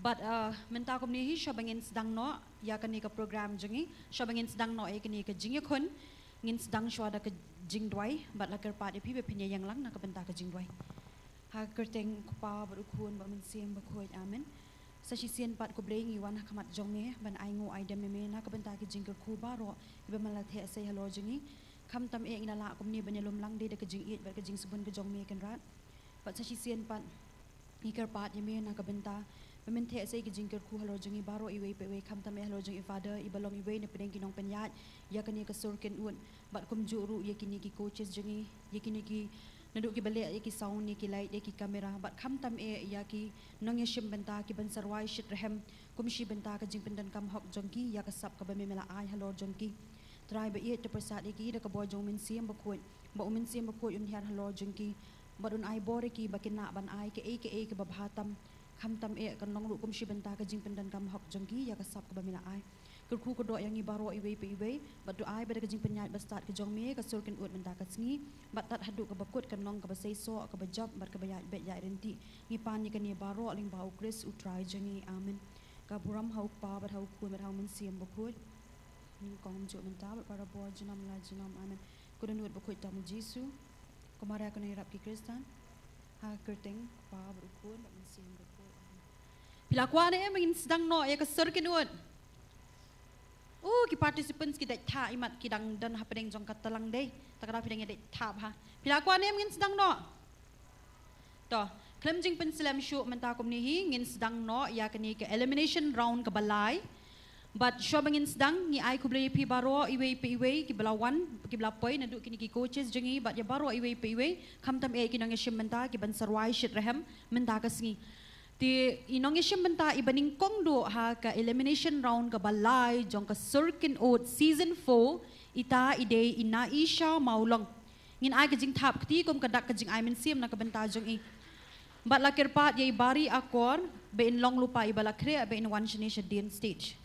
but menta kom ni shobangin sedang no ya kan ni ke program jengi shobangin sedang no kan ni ke jing yakun ngin sedang shwada ke jing dwai but la kerpa de pi be pinya yang lang na ke benta ke jing dwai ha kerteng pa berukun ba min sim ba khoi amen sa shi sien pat ko breng iwan kamat jongme ban ai ngo ai dem me na ke benta ke jing ke khubaro ibe malathe say hello jengi kham tam e inala kom ni banyalum lang de ke jing it ba ke jing subun ke jongme kan rat but sa shi sien pat ikar pat yeme na ke benta Pementhe say ke jingker ku halo jengi baro iwe pe we kham tam e halo jengi father ibalom iwe ne pedeng kinong penyat ya kani ke surken un bat kum juru ye kini ki coaches jengi ye kini ki naduk ki bale ye ki sound ye ki light ye ki kamera bat kham tam e ya ki nong ye shim benta ki ban sarwai shit rehem kum shi benta ke jing pendan kam hok jongki ya ka sap ka ba me mela ai halo jongki try ba ye te persat ye ki de ka bo jong min sim ba khoi ba min sim ba khoi un hian halo jongki bat un ai bore ki ba kina ban ai ke ke ba bhatam kham tam e kan nong ru kum shi benta ka jing pendan kam hok jongki ya ka sap ka ba mila ai ku ko do yang i baro iwe pe iwe bat do ai ba ka jing penyat ba start ka jong me ka sur ken ut benta ka sngi bat tat hadu ka bakut kan nong ka ba sei so ka ba job bat ka ba ya be ya renti ni pan ni kan ni baro ling ba ukris u try jengi amen ka buram hau pa ba hau ku ba hau min siam ba khoi ni kong jo benta ba para bo jinam la jinam amen ku dan ut ba khoi tam jisu ko mara ka ni rap ki kristan ha kerteng pa ba ku ba min siam ba Pila kuan e mengin sedang no ya ke surkin ut. Ki participants kita tha imat kidang dan ha pedeng jong katalang dei. Takara pedeng dei tha ha. Pila kuan e mengin sedang no. To, klem jing pen slam show menta kom ni hi ngin sedang no ya kani ke elimination round ke balai. But show mengin sedang ni ai kublai pi baro iwe pi iwe ki belawan ki belapoi nadu kini ki coaches jengi but ya baro iwe pi iwe kam tam e kinang shim menta ki ban sarwai shit rehem menta ka sngi. Di inong isyam benta ibaning kong do ha ka elimination round ka balay jong ka surkin out season 4 ita ide ina isya maulong ngin ay kajing tap kti kom kadak kajing ay min sim na ka benta jong i bat lakir pat yay bari akor be in long lupa ibalakre be in one shanisha din stage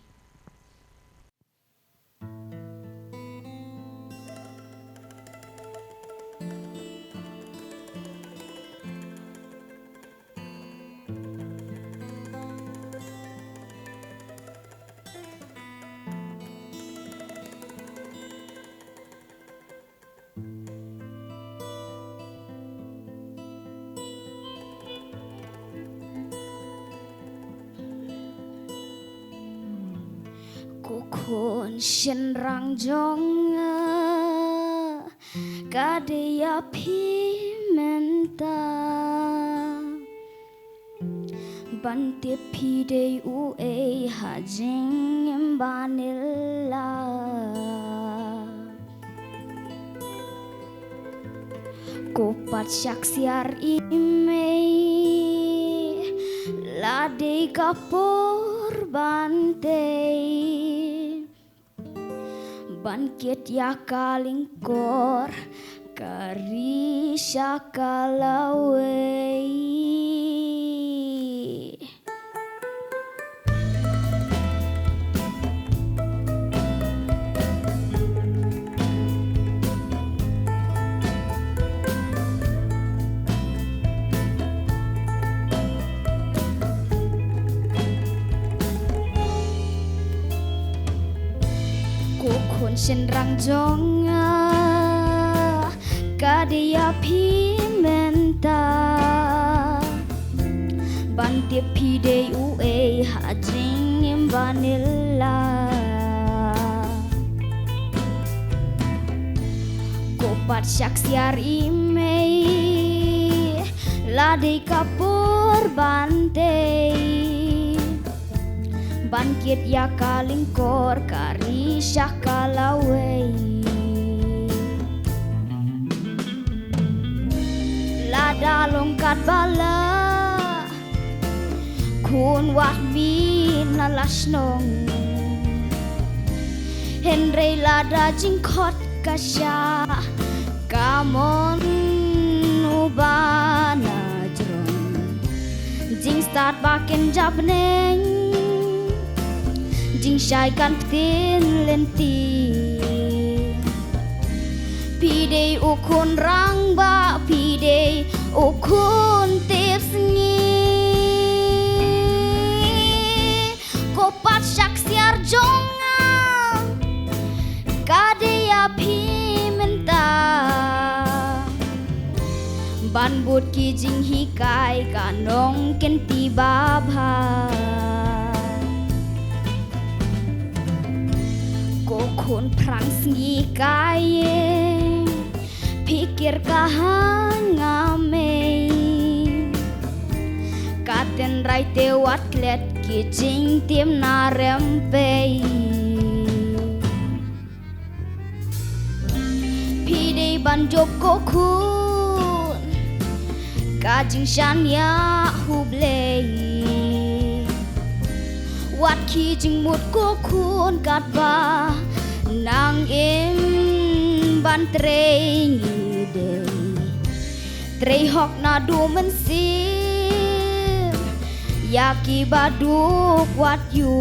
Kun shen rang jong kadia pimenta bante pide u e hajing imbanilla kopat syaksiar imei lade kapur bante Bangkit ya kalingkor karisya kalawai Shen rang jong kadia pimenta bante pide u e hajing imbanilla kopat syaksiar imei lade kapur bante Bangkit ya kalingkor karisya kalawai Lada longkat bala kun wat bin nalasnong Henry lada jingkot kasya kamon ubana jron jing start bakin jabneng Jing syai kan ptin lenti Pide ukun rang ba Pide ukun tips ngi มันบุดกีจิงฮิกายกะน้องเกันตีบาพาโกคนพรังสงีกายpikir kahangamay katen rai te watlet ki jing tim na rempei pide banjok ko kun ka jing shan ya hublei wat ki jing mut ko kun kat ba nang im ban trei trei hok na du men sim yaki baduk wat yu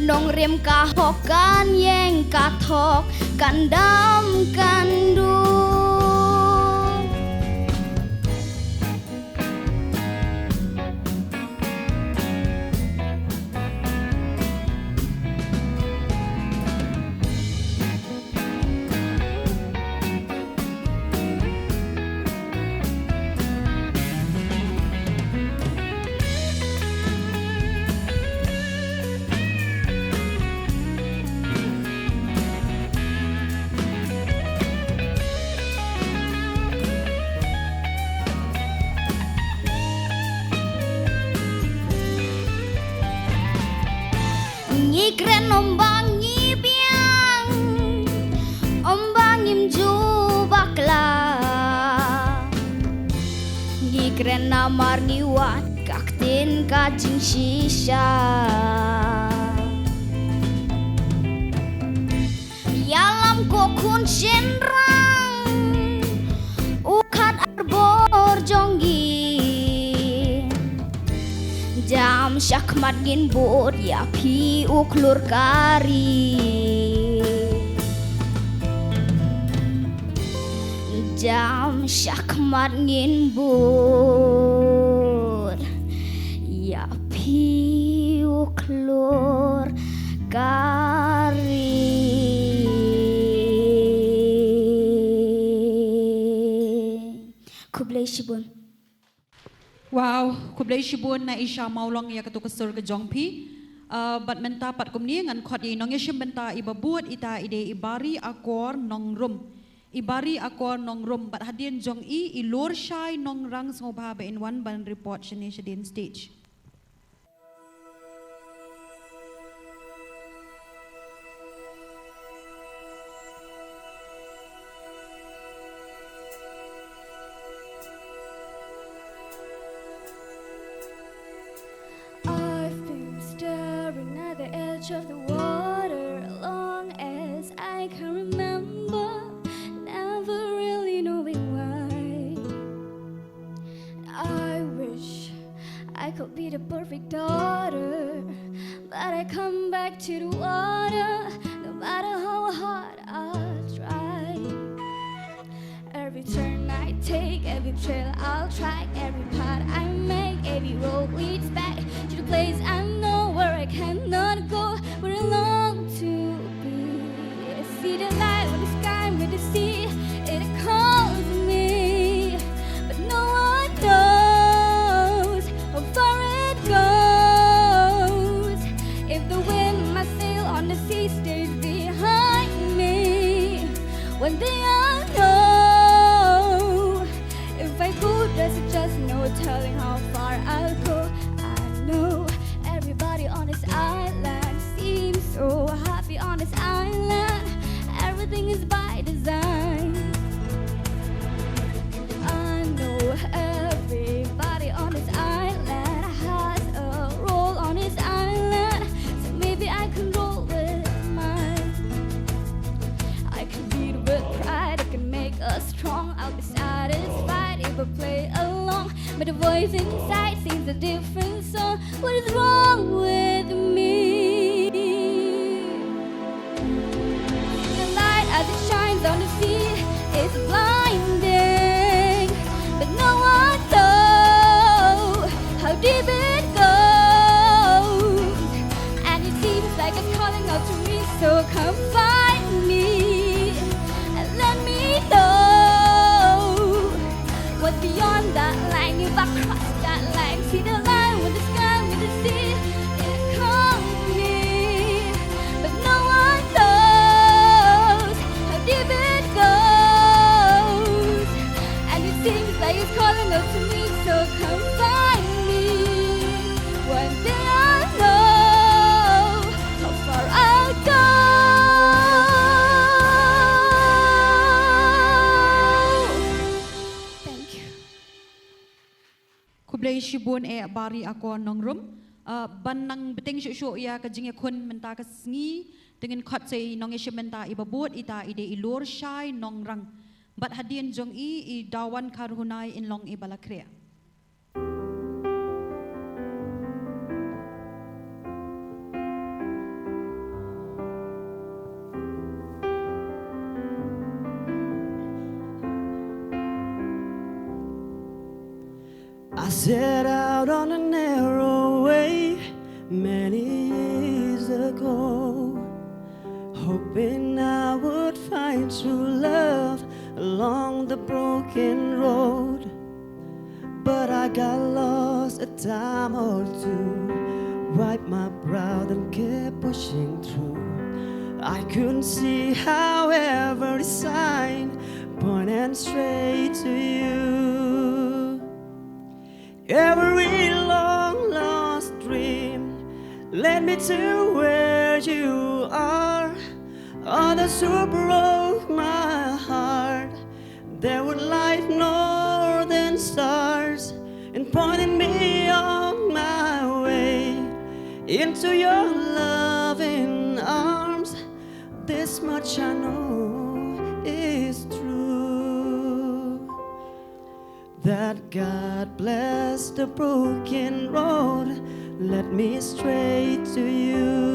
nong rem ka hok kan yeng ka thok kan dam kan du ngi kren ombang ngi biang ombang im ju bakla ngi kren namar ngi wat kaktin ka jing shisha yalam ko kun shenrang ukat arbor jonggi jam syakmat ngin bot ya pi uklur kari jam syakmat ngin bot ya pi uklur kari kublai shibun Wow, kublai shibun na isha maulong ya katu kasur ke jongpi. Bat menta pat kumni ngan khot yi nong yeshim benta ibabut ita ide ibari akor nong rum. Ibari akor nong rum bat hadien jong I ilur shai nong rang sngobha ba in one ban report shane shadin stage. Of the water long as I can remember, never really knowing why. I wish I could be the perfect daughter, but I come back to the water no matter how hard I try. Every turn I take, every trail I'll track, every path I make, every road leads back to the place I know where I cannot go, where I long to be. I see the light with the sky, with the sea, it calls me, but no one knows how far it goes. If the wind, my sail on the sea stays behind me, one day I'll know. If I go, there's just no telling how far I'll go. I know everybody on this island seems so happy on this island. Everything is by design. I know everybody on this island has a role on this island, so maybe I can roll with mine. I can lead with pride, I can make us strong. I'll be satisfied if I play along, but the voice inside sings a different song. What is wrong with me? The light as it shines on the sea is blinding, but no one knows how deep it goes. And it seems like it's calling out to me, so come find me and let me know. play shibun bari ako nong room ban nang beting syo ya ka jing kon menta ka sngi dengan khot sei nong menta ibabut ita ide ilor shai nong rang bat hadien jong I dawan karhunai in long ibalakrea. I set out on a narrow way many years ago, hoping I would find true love along the broken road. But I got lost a time or two, wiped my brow and kept pushing through. I couldn't see how every sign pointed straight to you. Every long lost dream led me to where you are. Others who broke my heart, they would light northern stars and pointed me on my way into your loving arms. This much I know is true, that God bless the broken road led me straight to you.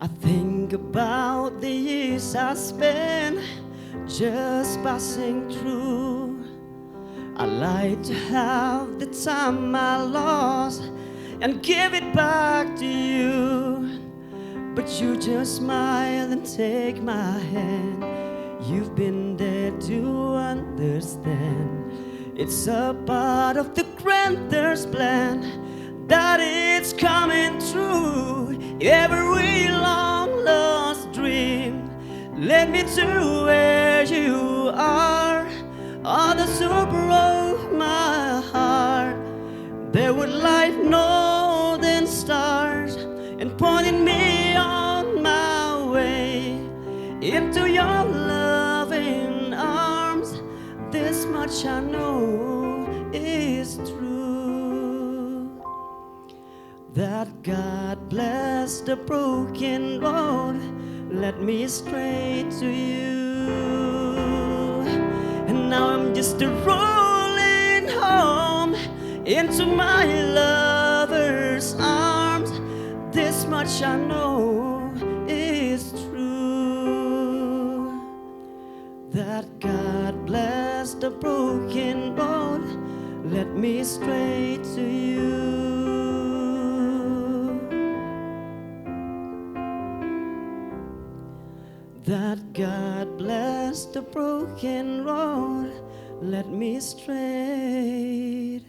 I think about the years I spent just passing through. I like to have the time I lost and give it back to you, but you just smile and take my hand. You've been there to understand. It's a part of the grander's plan that it's coming true. Every long lost dream led me to where you are. Others who broke my heart, they would light northern stars and pointed me on my way into your loving arms. This much I know is true, that God bless the broken road led me straight to you. And now I'm just rolling home into my lover's arms. This much I know is true, that God bless the broken road led me straight to you. That God bless the broken road led me straight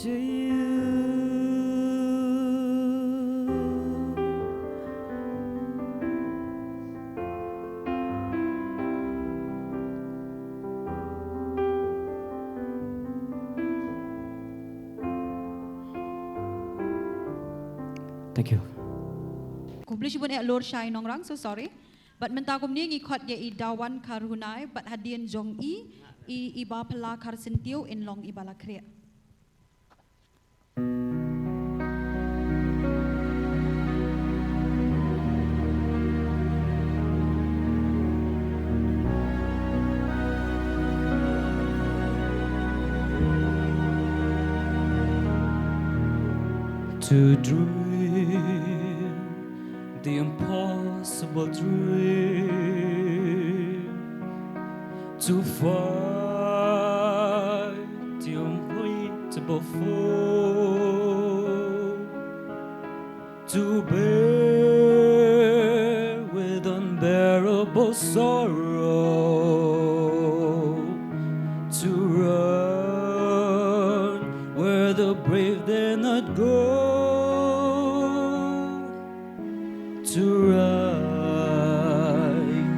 to you. Thank you. Kublish pun Lord Shai nong rang, so sorry. But mentakum ni ngikot ye dawan karhunai, but hadien jong iba pala karsentiu in long ibala krea. To dream the impossible dream, to fight the unbeatable foe, to bear with unbearable sorrow, to run where the brave dare not go, to right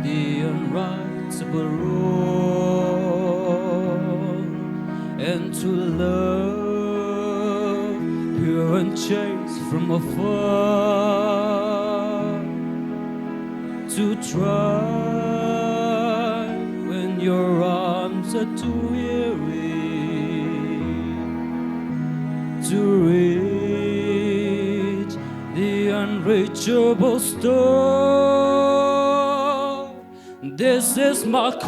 the unrightable wrong, and to love pure and chaste from afar to try when your arms are too weary to reach the unreachable star. This is my quest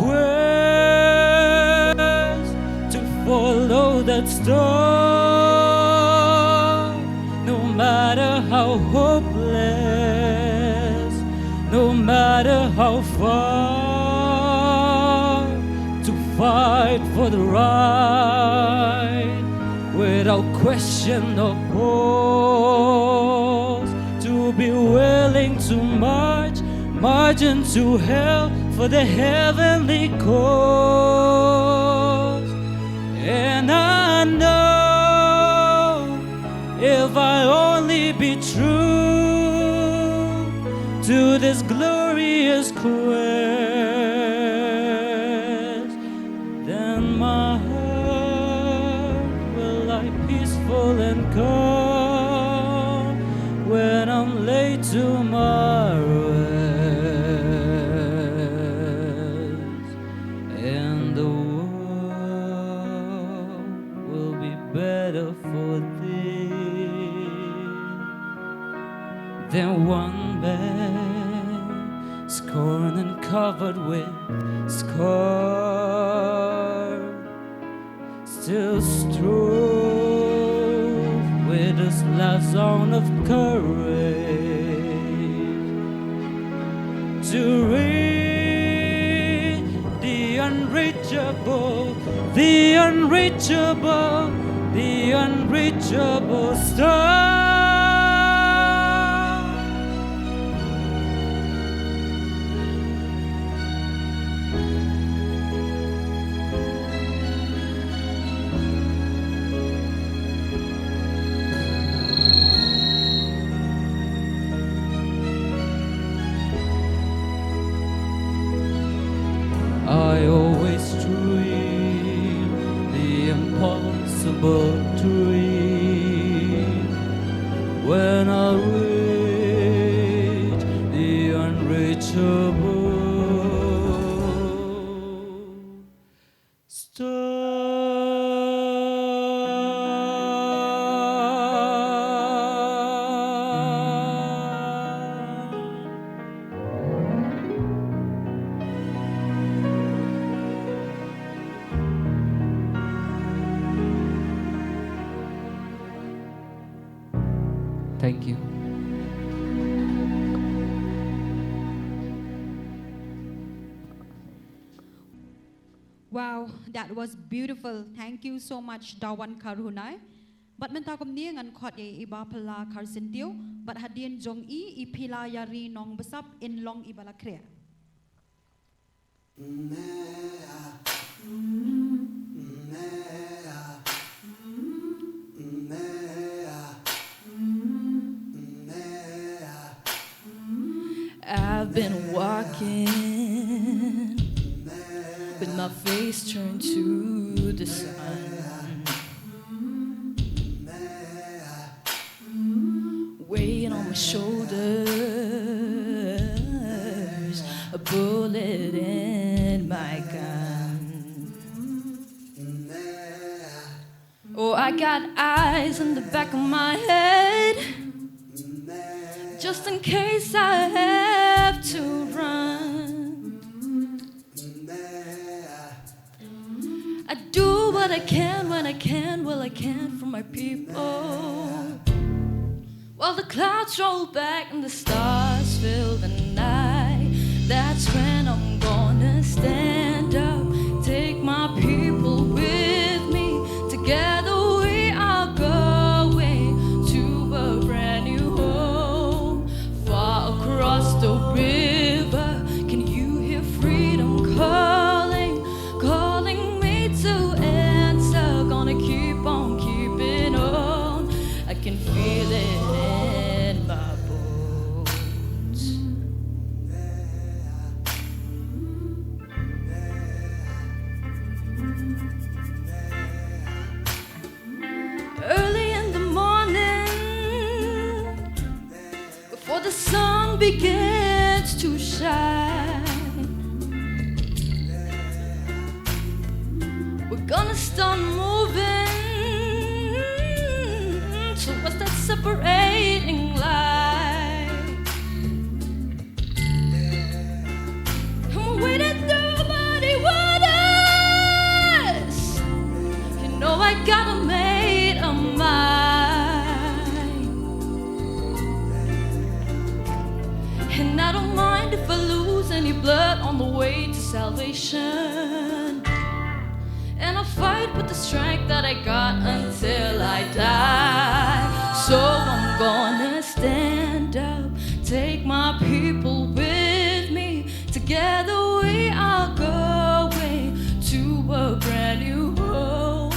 to follow that star, no matter how hopeless, no matter how far, to fight for the right without question or pause, to be willing to march into hell for the heavenly cause. And I know if I only be true to this glorious quest, then my heart will lie peaceful and calm when I'm laid to my rest. And the world will be better for thee than one man scorned and covered with scars, still strove with his last ounce of courage to reach the unreachable, the unreachable, the unreachable star. I always dream the impossible dream when I reach the unreachable star. Thank you. Wow, that was beautiful. Thank you so much, Dawan Karunai. But mentakom niya ngan khot ye iba pala karsintiu, but hadien jong I ipila yari nong besap in long ibala krea. I've been walking with my face turned to the sun, weighing on my shoulders, a bullet in my gun. Oh, I got eyes in the back of my head, just in case I have to run. I do what I can when I can, well I can for my people. While the clouds roll back and the stars fill the night, that's when I'm gonna stand up, take my people with me. Together we are going to a brand new home, far across the river. Can you hear freedom calling, calling me to answer? Gonna keep on keeping on. I can feel it in my bones. for the sun begins to shine. We're gonna start moving towards that separating line. And we're waiting through muddy waters. You know I gotta make a mind. And I don't mind if I lose any blood on the way to salvation. And I'll fight with the strength that I got until I die. So I'm gonna stand up, take my people with me. Together we are going to a brand new home.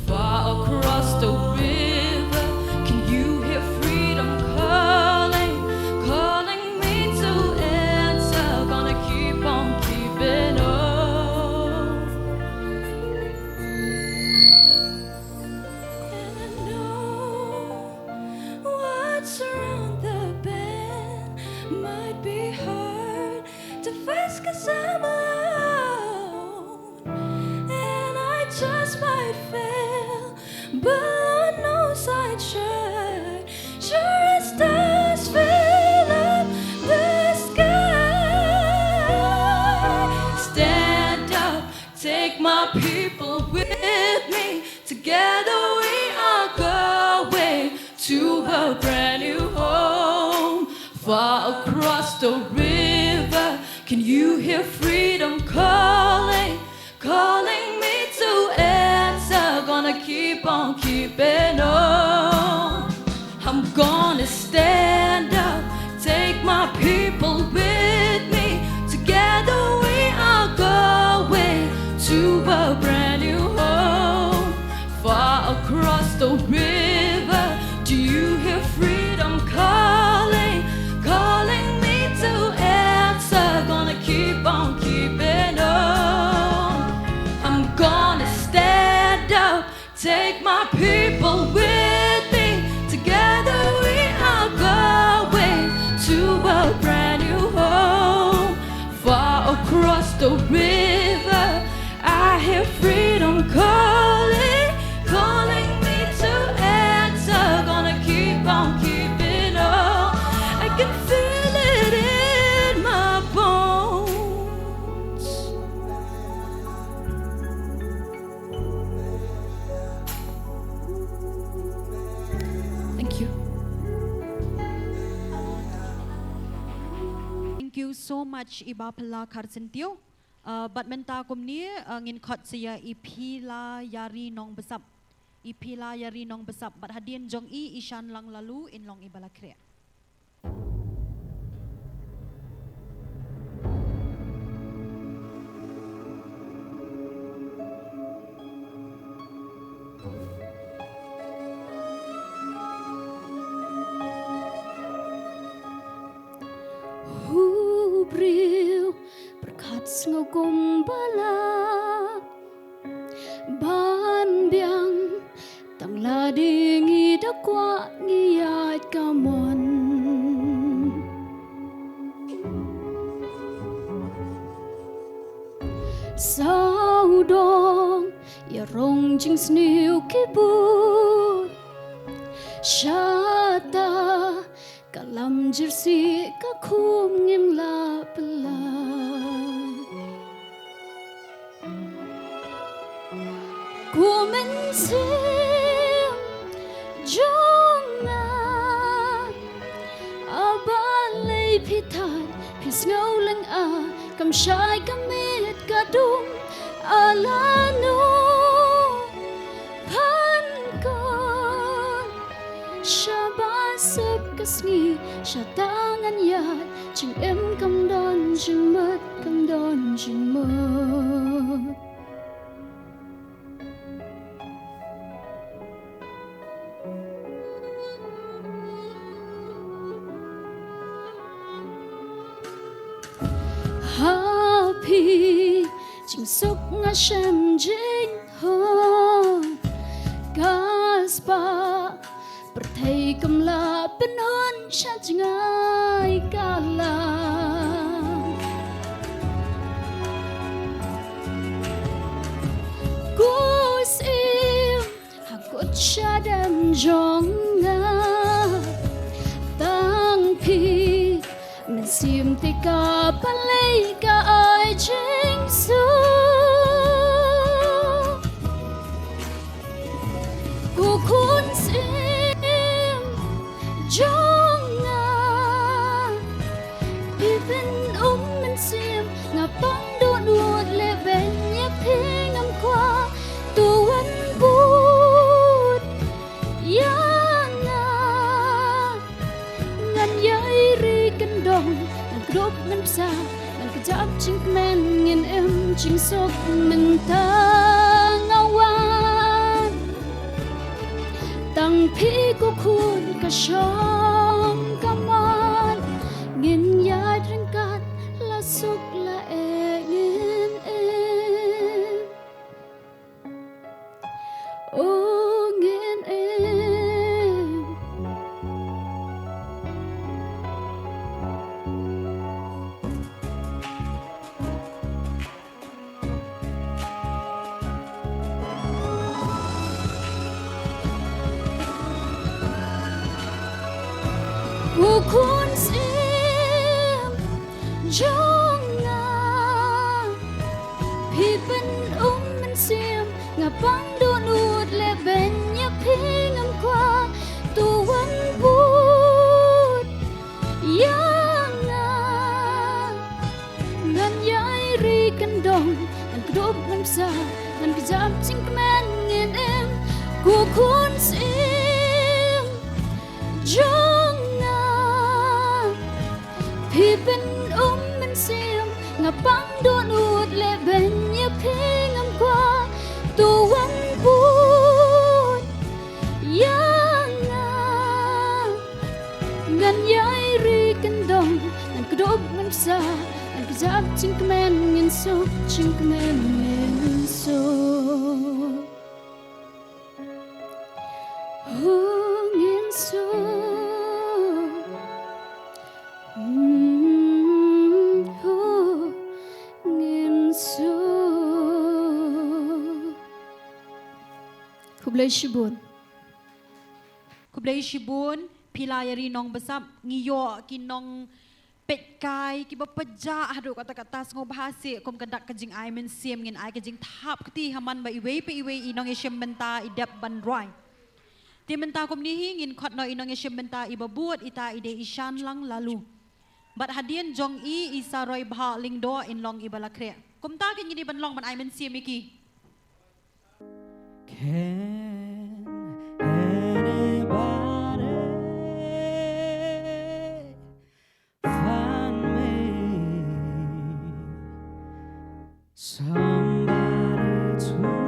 Far across the river, can you hear freedom calling? Calling me to answer, gonna keep on keeping on. Around the bend might be hard to face 'cause I'm alone, and I just might fail, but Lord knows I'd try. Sure as stars fill up the sky. Stand up, take my people with me. Together we are going to a brand new home. Far across the river, can you hear freedom calling? Calling me to answer, gonna keep on keeping on. I'm gonna stand up, take my people with me. Together we are going to a brand new home. Far across the river, do you hear freedom calling? Calling me to answer, gonna keep on keeping on. I'm gonna stand up, take my people with me. Together we are going to a brand new home. Far across the river, I hear freedom calling. Calling me to answer, gonna keep on keeping on. I can feel it in my bones. Thank you. Thank you so much Iba Pala Karsentio. But menta kumni ngin khot sia ipila yari nong besap. Ipila yari nong besap bat hadien jong I ishan lang lalu in long ibalakre. Hubril berkat ngogong bala ban biang tang ladingi dakwa ngiyat kamon saudong ya rong jing sniu kibut shata kalam jersi kakum ngim la pela kumensim jonga abalay pitan pisngaw lang kam shay kamit kadum alano pankon shabasip kasni shatangan yat ching em kam don ching mat kam don ching mat happy ching sok nga shem jing ho gaspa perthai kam la เป็นหนฉันจะง่ายกาลากูเสียหากกดชาดันจงงาตั้งพีมันเสียมติกาปะเลยกาไอจิงสูกูคุ้นเสียมจงงาพี่เป็นมันเสียมงาปังดูดวดเลเวนยาพี่งามกว่าตัววันบูดยังงันย้ายรีกันดงมันกรบมันสามันกระจับจิงแมนเงินจิงศกมันตาเงาวันตั้งพี่ก็คุณกระชองกะมันเงินยาดรังกัดละสุกละเอกเงินโอ้เงินกูคุ้นเสียมจงงาพี่เป็นมันเสียมงาปังดูนูดและเบนยาพี่งามกว่าตัววันบูดยังงันย้ายรีกันดงมันกรบมันสามันกระจับจิงแมนเงินกูคุ้นเสียมจงพี่เป็นมันเสียมงาปังดูนูดและเบนยาพี่งามกว่าตัววันบูดยังงันย้ายรีกันดงมันกระดบมันสามันกระจับจิงแมนเงินสุกจิงแมนเงินสุกโอ้เงินสุกKhubor Khubor pilayari nong besap ngiyo kinong petkai ki bapaja hadu kata-kata ngo bahasa kom kandak kajing ai men siam ngin ai kajing thap kti haman ba iwe pe iwe inong isyam benta idap banroi ti benta kom ni hingin khot no inong isyam benta ibabut ita ide isyan lang lalu bat hadian jong I isa roi bha lingdo in long ibalakre kom ta kin ni ban long ban ai men siam iki Can anybody find me somebody to love?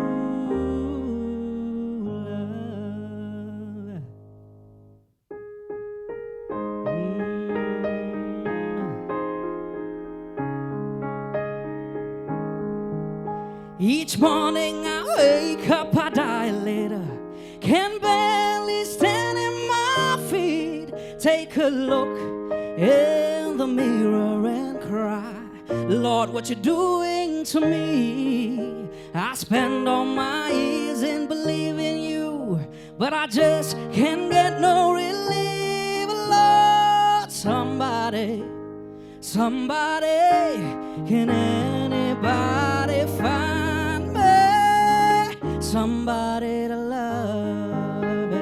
Each morning I wake up, I die later. Can barely stand in my feet. Take a look in the mirror and cry, Lord, what you doing to me? I spend all my years in believing you, but I just can't get no relief. Lord, somebody, can anybody find me somebody to love?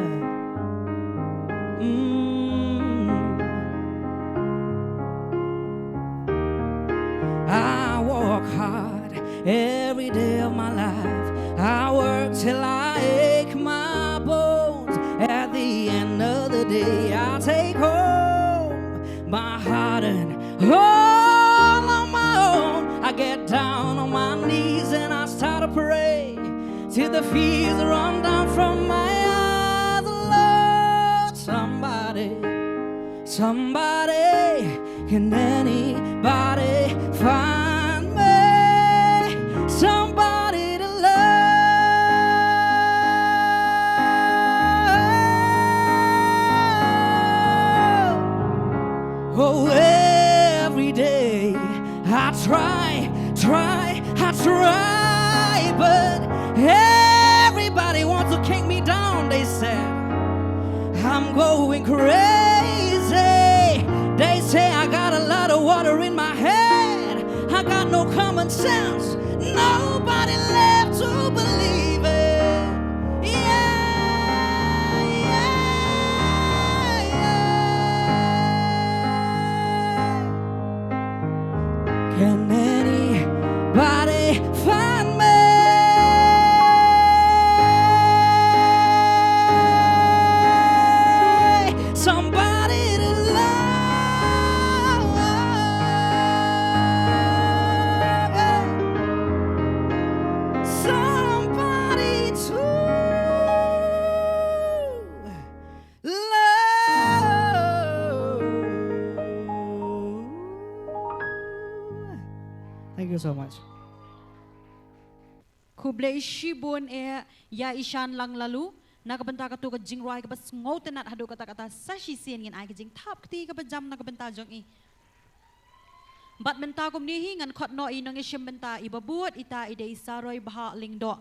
I work hard every day of my life. I work till I ache my bones. At the end of the day, I take home my heart and all on my own. I get down on my knees and I start to pray till the fears run down from my eyes. Lord, somebody, can anybody find me somebody to love? Oh, every day I try, but everybody wants to kick me down. They said I'm going crazy. They say I got a lot of water in my head. I got no common sense. Nobody left to believe it. Yeah, yeah, yeah. Can anybody find me? Somebody to love. Somebody to love. Thank you so much. Khuble shibun ya ishan lang lalu nakabenta ka tu ka jing roi ka bas ngoten at hado kata sashi sien ngin ai ka jing thap kti ka bajam nakabenta jong I bat menta kum ni hi ngan khot no I nang ishim benta ibabuat ita ide isaroi baha lingdo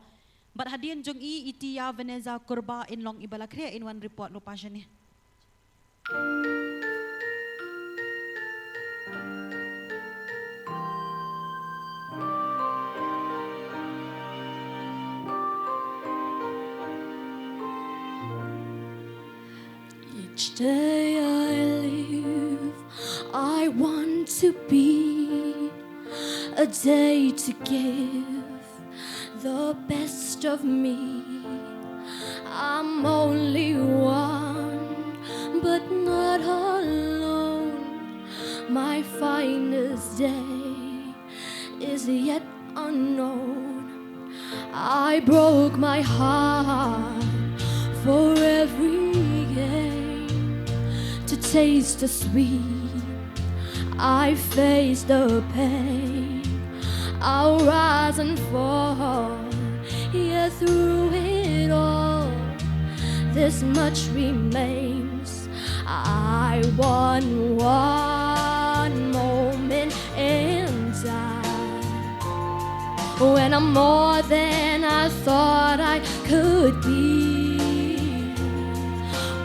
bat hadian jong I iti ya veneza kurba in long ibala kre in one report lo passion ni Each day I live, I want to be a day to give the best of me. I'm only one, but not alone. My finest day is yet unknown. I broke my heart for every game to taste the sweet. I face the pain. I'll rise and fall. Yeah, through it all, this much remains. I want one moment in time when I'm more than I thought I could be.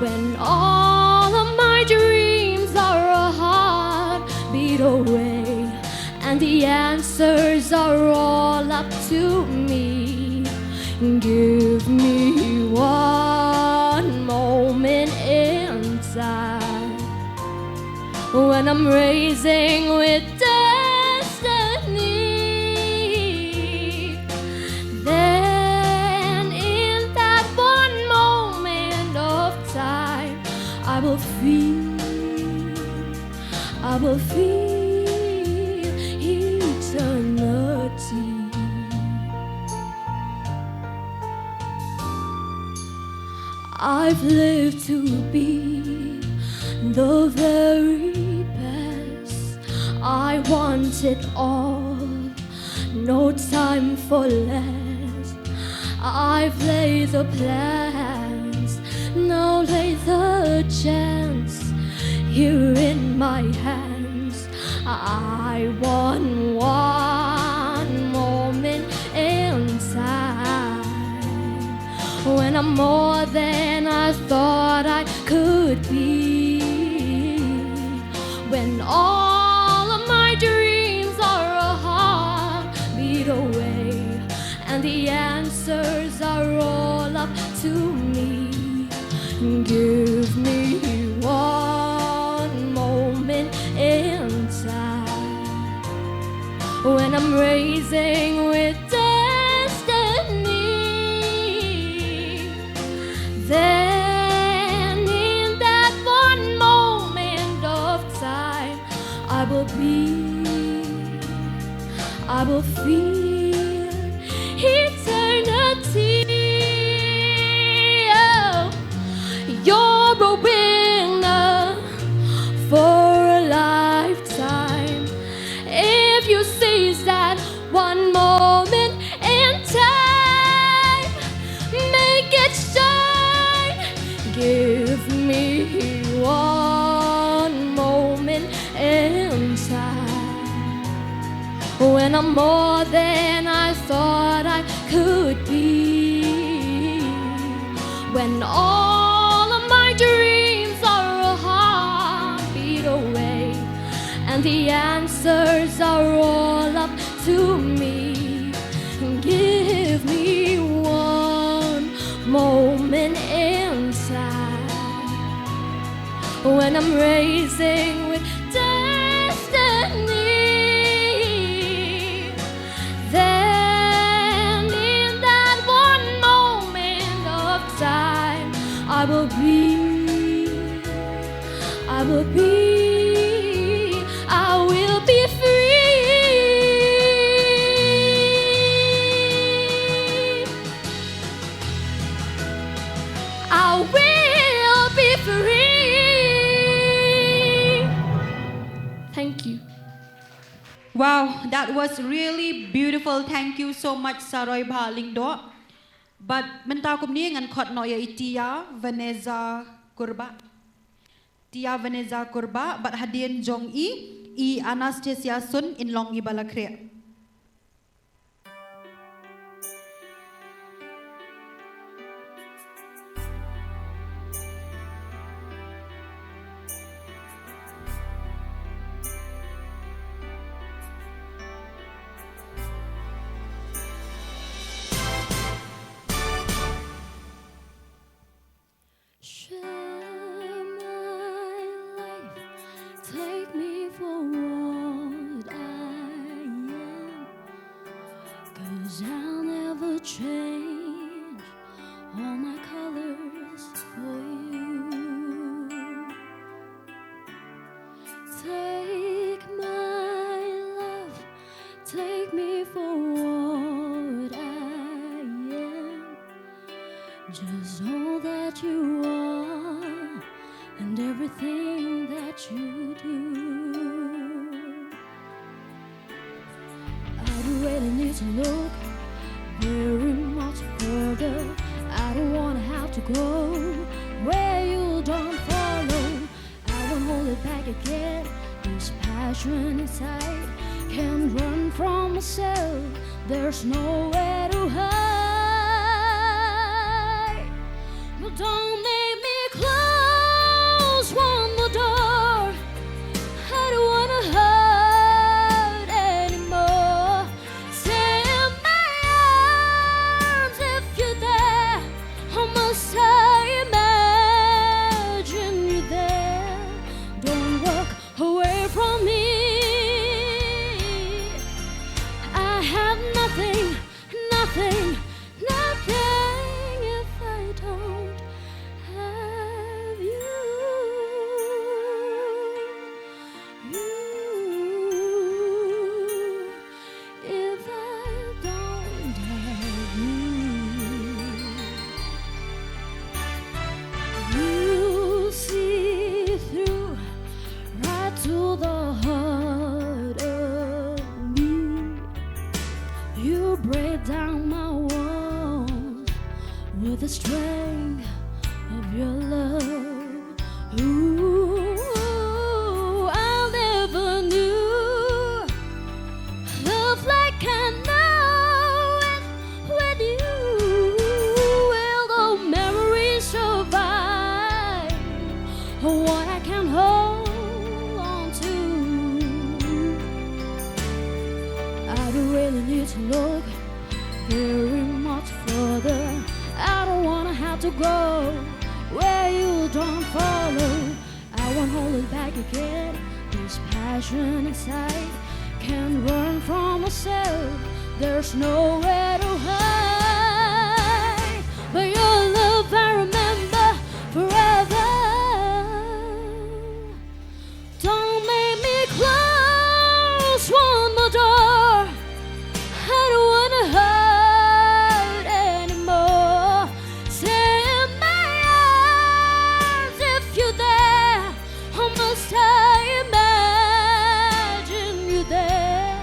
When all of my dreams are a heartbeat away, and the answers are all up to me. Give me one moment in time when I'm raising with destiny. Then in that one moment of time, I will feel eternity. I've lived to be the very best. I want it all, no time for less. I've laid the plans, now lay the chance here in my hands. I want one moment in time when I'm more than I thought I could be. When all of my dreams are a heartbeat away, and the answers are all up to me. Give me one moment in time when I'm raising with destiny. Then in that one moment of time, I will feel eternity. Oh, you're a winner for a lifetime if you seize that one moment in time. Make it shine. Give me one moment and I'm more than I thought I could be. When all of my dreams are a heartbeat away, and the answers are all up to me. Give me one moment inside when I'm racing with destiny. Then in that one moment of time, I will be free. I will be free. Thank you. Wow, that was really beautiful. Thank you so much, Saroy Bha Lingdo. But menta kumni ngan khot no ya Tia Vanessa Kurba. Tia Vanessa Kurba, but hadien jong I Anastasia Sun in Long Ibalakre. Take me for what I am, 'cause I'll never change all my colors for you. Take my love, take me for what I am, just all that you are and everything that you do. I don't really need to look very much further. I don't wanna have to go where you don't follow. I won't hold it back again. This passion inside can't run from myself. There's nowhere to hide. But don't make me close one more door. I don't wanna hurt anymore. Stay in my arms if you're there. How must I imagine you there? Don't walk away from me. I have nothing, nothing, nothing if I don't have you. If I don't have you, you see through right to the heart of me. You break down my walls with the strength of your love. Ooh, I never knew love like I know it with you. Will the memories survive what I can hold on to? I don't really need to look very much further. I don't wanna have to go where you don't follow. I won't hold it back again. This passion inside can't run from myself. There's nowhere to hide. But your love I remember forever. Don't make me close one more door. I don't wanna hurt anymore. Stay in my arms if you're there. How must I imagine you there?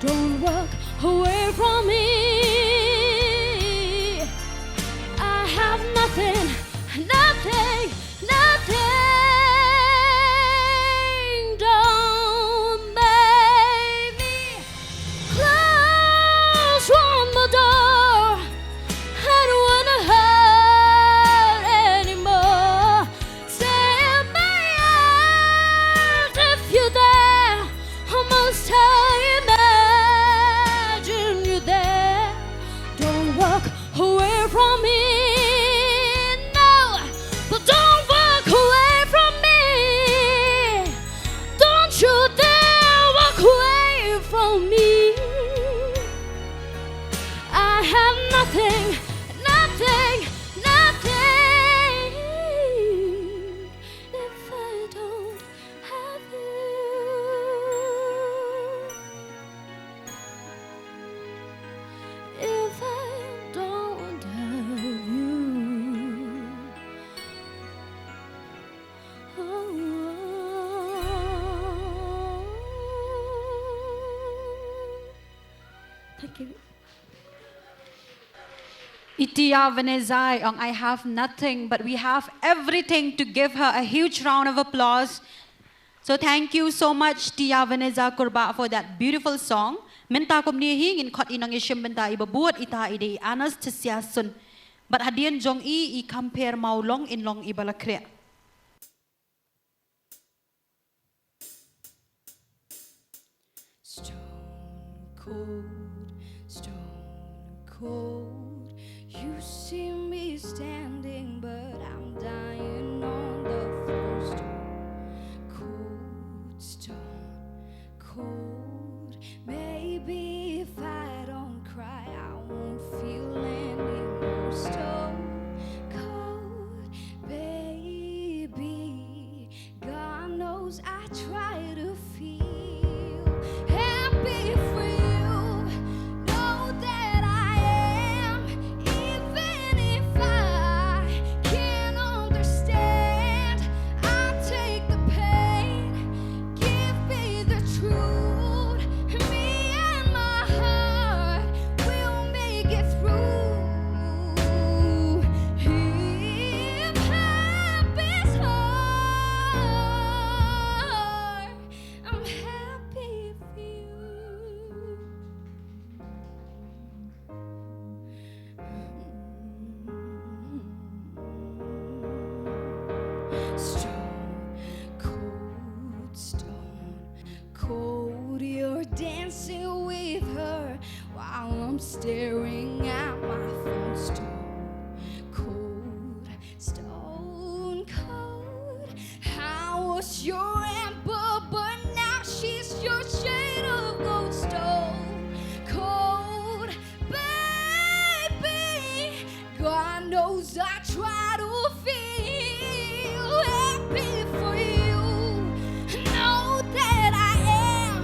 Don't walk away from me. I have nothing, nothing, nothing. Don't make me close. Thank you. Itia Venezai, I have nothing, but we have everything to give her a huge round of applause. So thank you so much, Tia Veneza Kurba, for that beautiful song. Minta kumnihi in kot inang ishim benta ibabuat ita ide Anastasia Sun. But hadian jong I compare maulong in long ibalakre. Stone cold. You see me standing, but I'm dying on the floor. Stone cold. Maybe if I don't cry, I won't feel anymore. Stone cold, baby. God knows I try to feel happy for you. Know that I am, even if I can't understand. I'll take the pain, give me the truth. Me and my heart will make it through. If happy's hard, I'm happy for you. Stone cold, you're dancing with her while I'm staring at my phone. Stone cold. How was your amber, but now she's your shade of gold. Stone cold, baby. God knows I try to feel happy for you. Know that I am,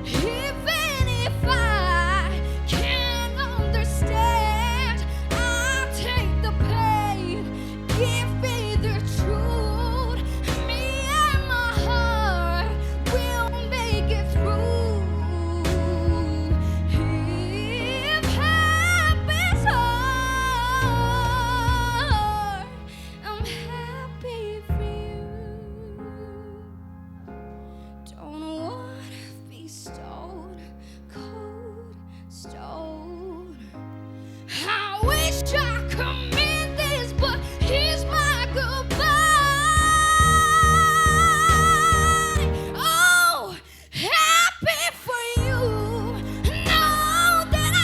even if I can't understand. I'll take the pain, give me the truth. Me and my heart will make it through. If happy's hard, I'm happy for you. Don't wanna be stone cold. I wish I could mean this, but here's my goodbye. Oh, happy for you. Know that I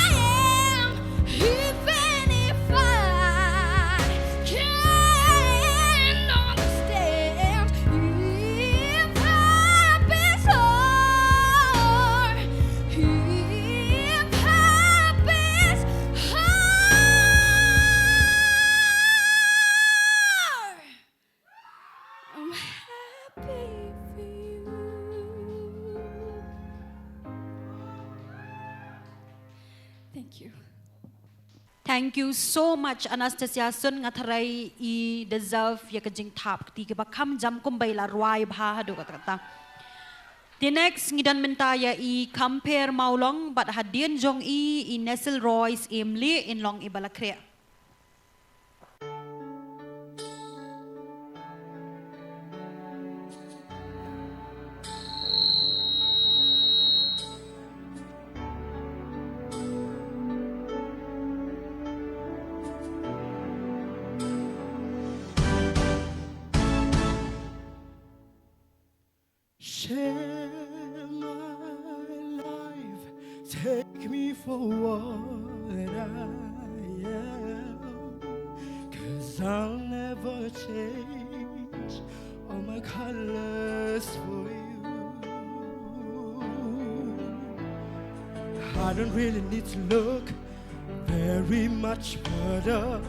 am, even if I can't understand. If happy's hard, if happy's hard, I'm happy for you. Thank you. Thank you so much, Anastasia Sun. Ngataray I deserve ya kajing tap kti ke bakam jam kumbay la ruay bha hadu kata. The next ngidan mentaya I compare maulong, but hadian jong I Nestle Royce Emily in long ibalakre. Share my life, take me for what I am, 'cause I'll never change all my colors for you. I don't really need to look very much further.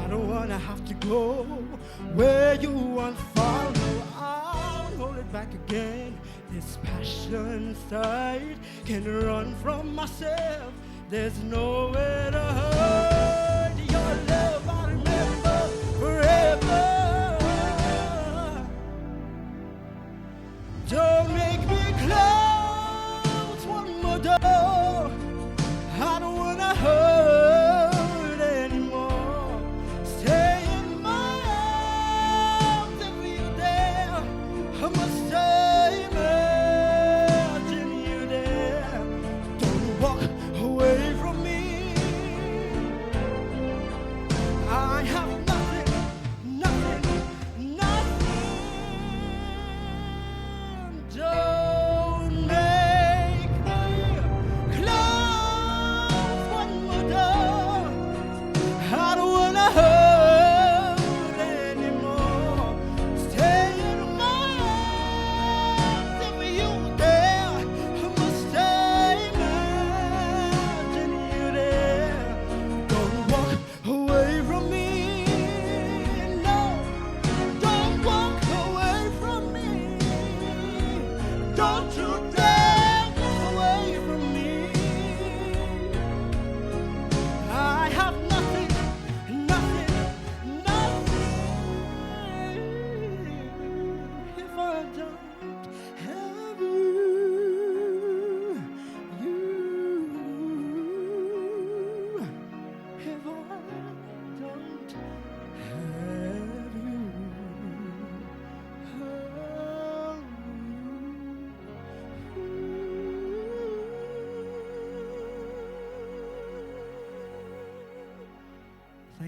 I don't wanna have to go where you want follow. I'll hold it back again. This passion inside can run from myself. There's nowhere to hide. Your love I'll remember forever. Don't make me close one more door. I don't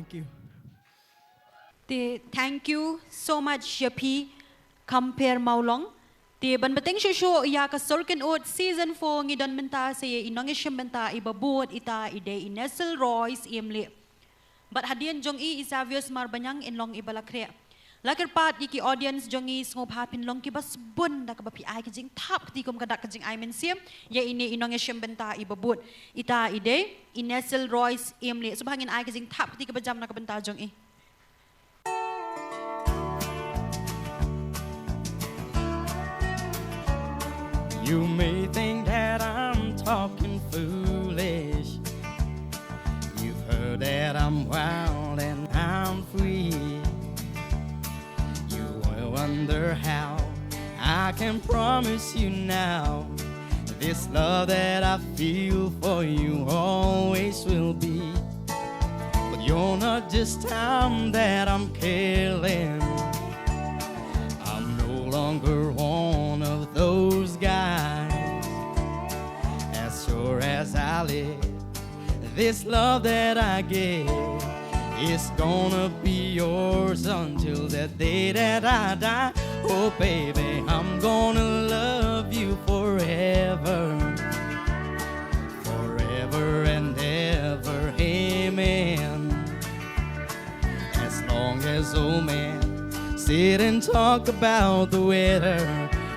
Thank you. Thank you so much, Yapi. Compare Maulong. Ban bateng show ya ka sorken out season 4 ngi don menta say inong ishembenta ibabot ita ide Nestle Royce imli. But hadian jong isavios marbanyang inlong ibalakre. Lakar pat iki audience jong ngop hapin long ki bas bun da ka bapi ai kijing tap ti kum kadak kijing ai mensiam ya ini inong ishembenta ibabot ita ide Nestle Royce imli. Subhangin ai kijing tap ti ka bajam na ka benta jong You may think that I'm talking foolish. You've heard that I'm wild and I'm free. You will wonder how I can promise you now this love that I feel for you always will be. But you're not just time that I'm killing. I'm no longer one of those guys. As sure as I live, this love that I give is gonna be yours until the day that I die. Oh baby, I'm gonna love you forever, forever and ever, amen. As long as old man sit and talk about the weather,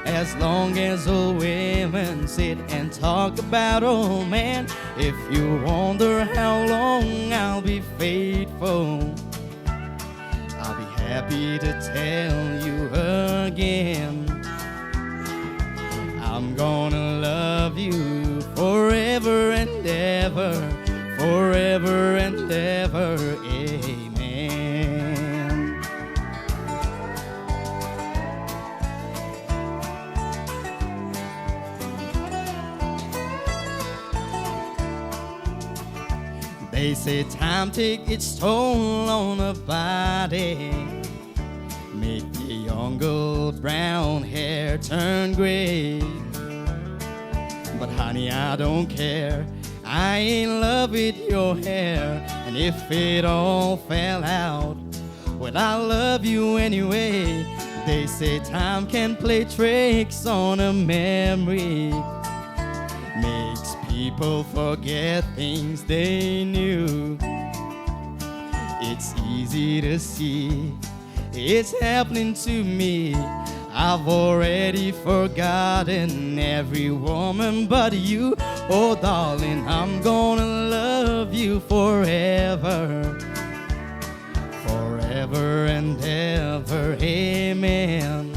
as long as old women sit and talk about old man. If you wonder how long I'll be faithful, I'll be happy to tell you again. I'm gonna love you forever and ever, forever and ever, amen. They say time take its toll on a body, make the young gold brown hair turn gray. But honey, I don't care, I ain't in love with your hair. And if it all fell out, well, I love you anyway. They say time can play tricks on a memory, makes people forget things they knew. It's easy to see, it's happening to me. I've already forgotten every woman but you. Oh darling, I'm gonna love you forever, forever and ever, amen.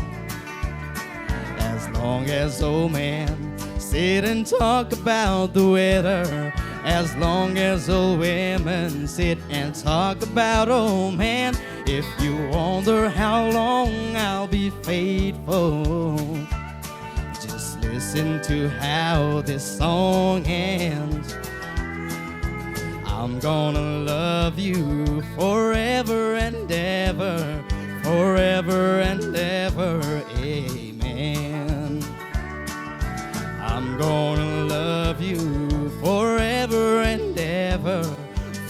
As long as old man sit and talk about the weather, as long as old women sit and talk about old man. If you wonder how long I'll be faithful, just listen to how this song ends. I'm gonna love you forever and ever, forever and ever, amen. I'm gonna love you forever and ever,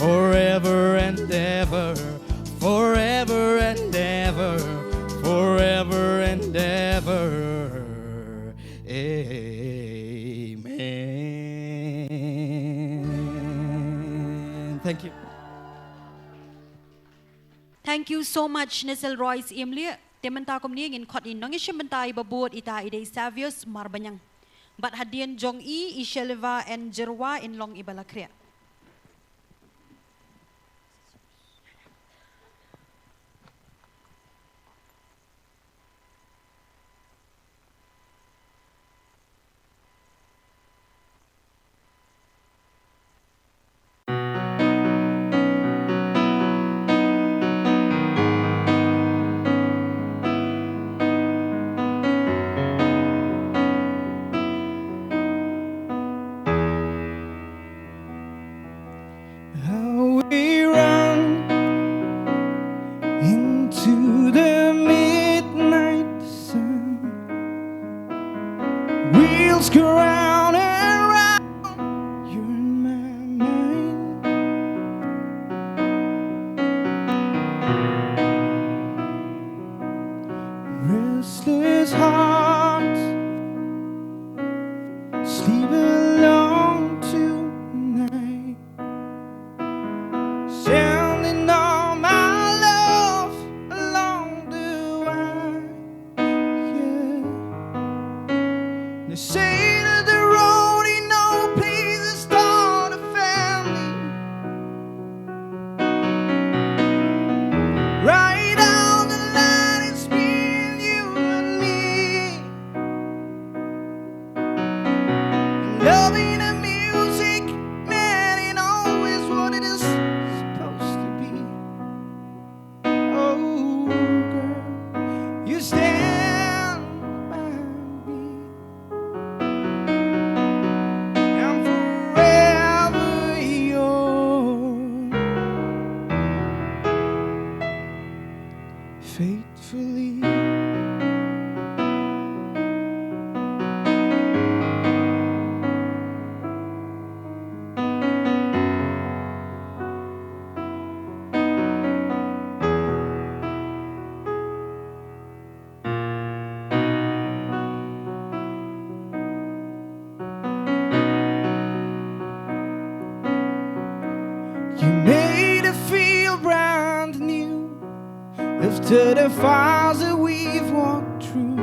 forever and ever, forever and ever, forever and ever, amen. Thank you. Thank you so much, Nestle Royce Imli. Tementa komni ngin khot in nong ishembenta ibabot ita ide savios marbanyang. But hadian jong ishelva and jerwa in long ibalakria. You say that the road ain't no place to start a family. Right down the line, it's me and you and me. Loving the music, man, ain't always what it is supposed to be. Oh, girl, you stand by me. I'm forever yours, faithfully. You made it feel brand new after the fires that we've walked through.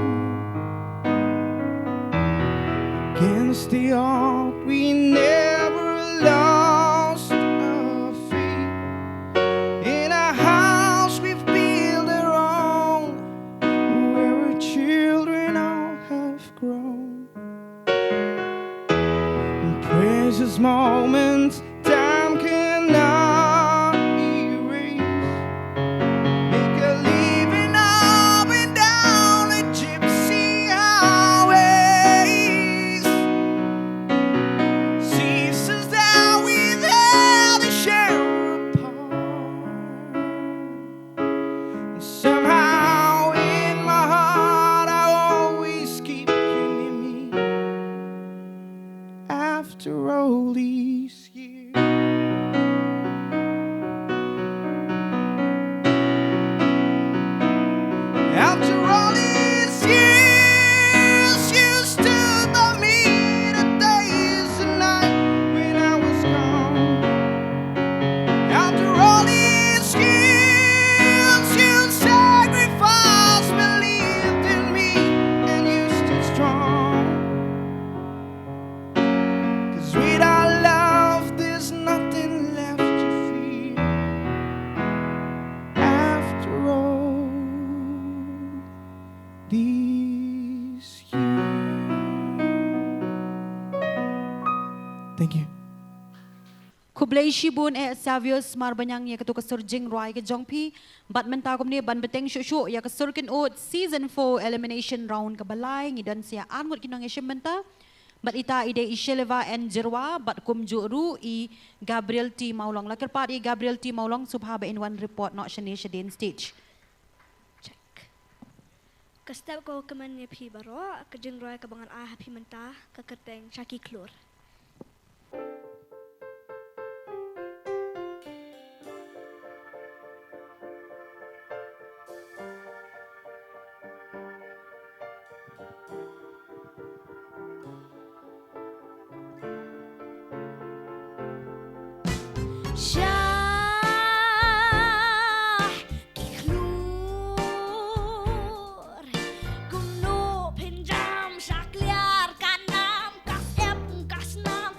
Against the odds, we never lost our faith. In a house we've built our own, where our children all have grown. In precious moments, time cannot erase. Make a living up and down the gypsy highways. Sees us down without a share apart. And somehow in my heart I always keep you near me. After all these years, after all these years, you stood by me the days and nights when I was gone. After all these years, you sacrificed, believed in me, and you stood strong. 'Cause without love, there's nothing left to fear. After all these years. Thank you. Khublai shibun savius marbanyang ya ketu kesurjing roi ke jongpi bat mentakom ni ban beteng shushu ya kesurkin ut season 4 elimination round ke balai ngidan sia anmut kinong ya menta bat ita ide isheleva en jirwa bat kum juru I Gabriel T Maulong lakar part I Gabriel T Maulong subha in one report not shane shadin stage. Kastap ko kaman ni pi baro kajeng roy kabangan happy menta kaketeng Shaki Klur. Kumno pinjam sakliar kanam kas ep kas nam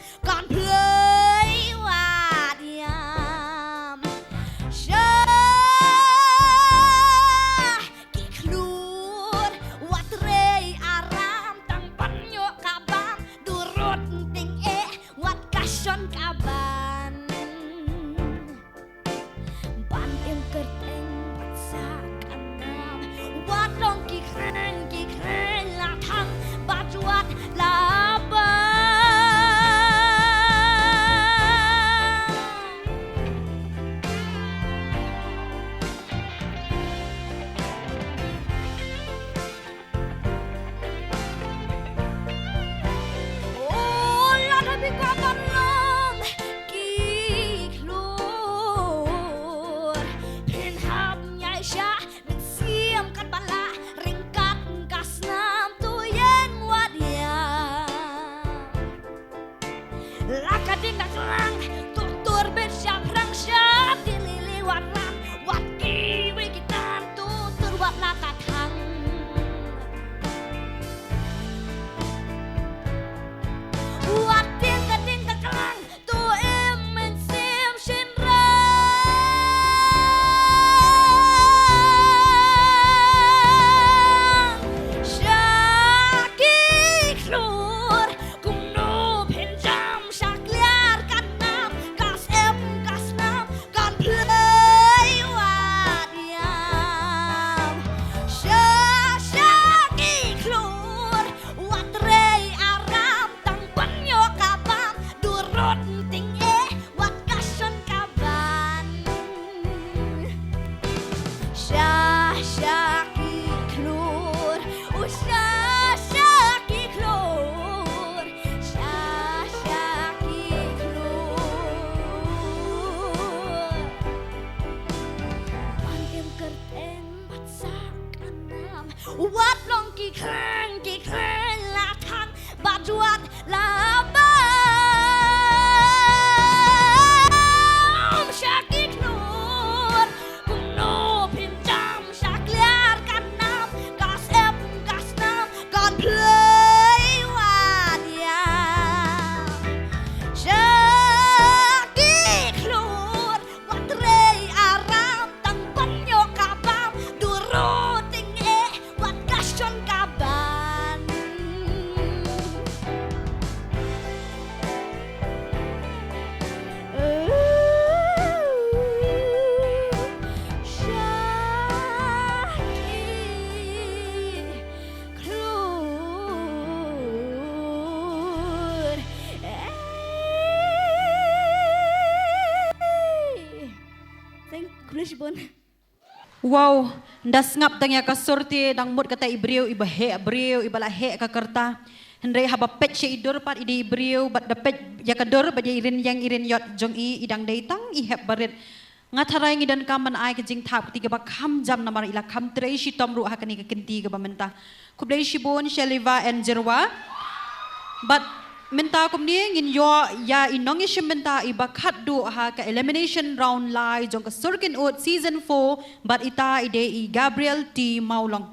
juat labam syakik nur kuno pinjam syakliar kanam kas em kas nam kan play wadia syakik nur watrei aram tang panyo kabam duro ting wat kasyon kaban Wow, das ngap dang ya kasorti dang mut kata ibriu iba he abriu iba la he ka kerta. Hendai haba pet she idur pat ide ibriu bat da pet ya kador ba irin yang irin yot jong I idang deitang I heb barit. Ngatarai ngidan kaman ai ke jing thap tiga ba kham jam namar ila kham trei shi tomru hakani ka kenti ka ba menta. Kublai shibon sheliva and jerwa. But menta kumni ngin yo ya inong ishim menta iba khatdu ha ka elimination round lai jong ka surkin out season 4 but ita ide I Gabriel T Maulong.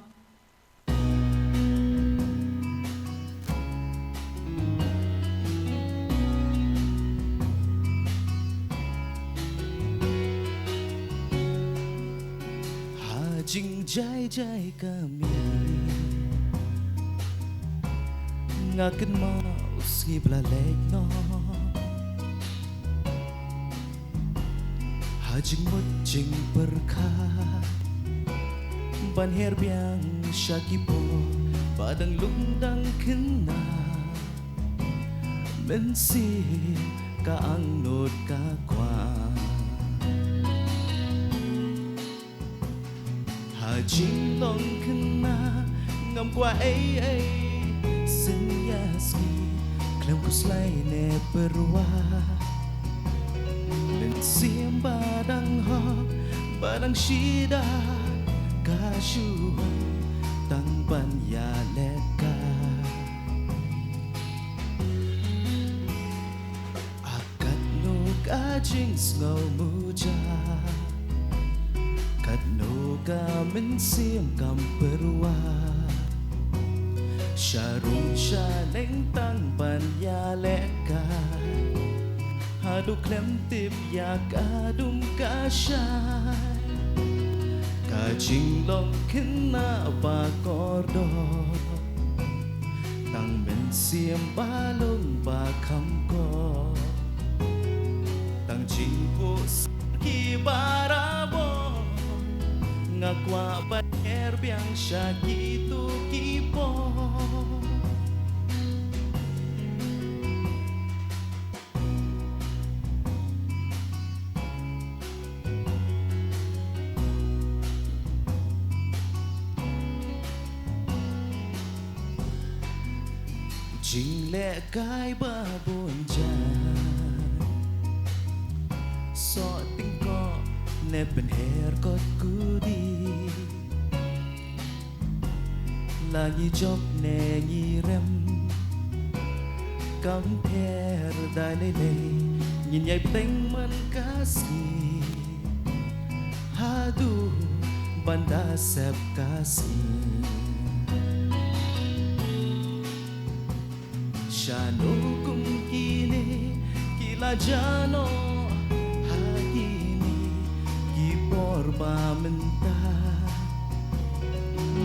Hajing jai jai kami ngakin mau skibla lekno hajing mojing berkah ban herbiang syakipo padang lundang kena mensi ka angnod ka kwa hajing long kena ngam kwa ai senyaski klam kuslai ne perwa men siam badang ha badang shida kashu tang ban ya leka akat no kajing ngau muja kat no ka men siam kam perwa Sharung shaleng tang ban ya leka Hadu klem tip ya kadum kasyai Kajing long kena pa kordo Tang men siam balong pa kamko Tang jingpo ki barabo Ngakwa ba herbiang syakitu kipo Jing le kai ba bon jan So ting ko ne ben her kot kudi Lagi job ne ngi rem Kam her dai le le Nhìn nhai teng man kasi Hadu banda sep kasi Shano kung kini kila jano Hakini Khubor ba menta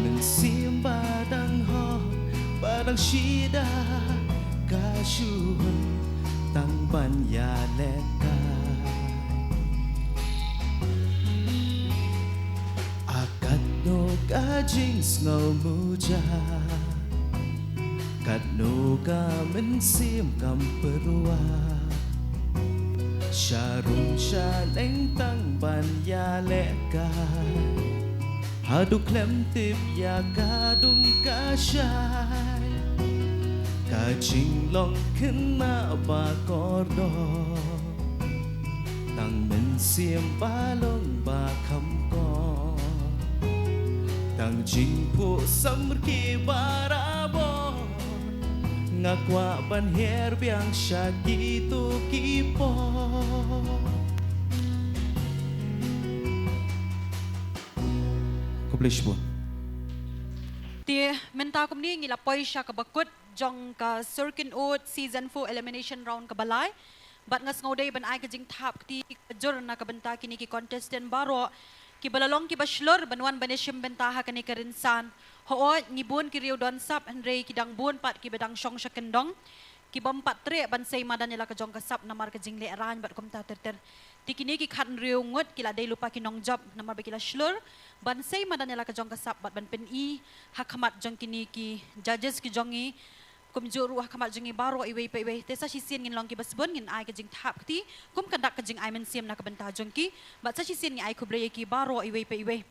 Mensim badang ho Badang shida Kasyuhun Tang ban ya leka Akat no kajing ngau muja Kat no ka men sim kam perwa Sharung shaleng tang ban ya leka Hadu klem tip ya kadum kasyai Kajing long kena ba kordo Tang men sim balong ba kamko Tang jingpo samrki barabo ngakwa ban her biang syaki tu kipo Kublish po Ti menta kum ni ngila poisha ka bakut jong ka circuit out season 4 elimination round ka balay bat ngas ngauday ban ay ka jing tap ti jur na ka benta kini ki contestant baro ki balalong ki baslor banwan baneshim bentaha kani karinsan ho ngibun ki riu don sap henry ki dang bun pat ki bedang shong shakendong ki bampat tre ban sei madan nila ka jong ka sap namar ka jing le ran bat kom ta ter ti kini ki khan riu ngut ki la dei lupa ki nong job namar ba ki la slur ban sei madan nila ka jong ka sap bat ban pen i hakamat jong kini ki judges ki jongi kum juru hakamat jongi baro iwe pe iwe tesa sisien ngin long ki basbon ngin ai ka jing tap ti kum kandak ka jing ai men siam na ka benta jong ki bat sa sisien ngi ai kubre ki baro iwe pe iwe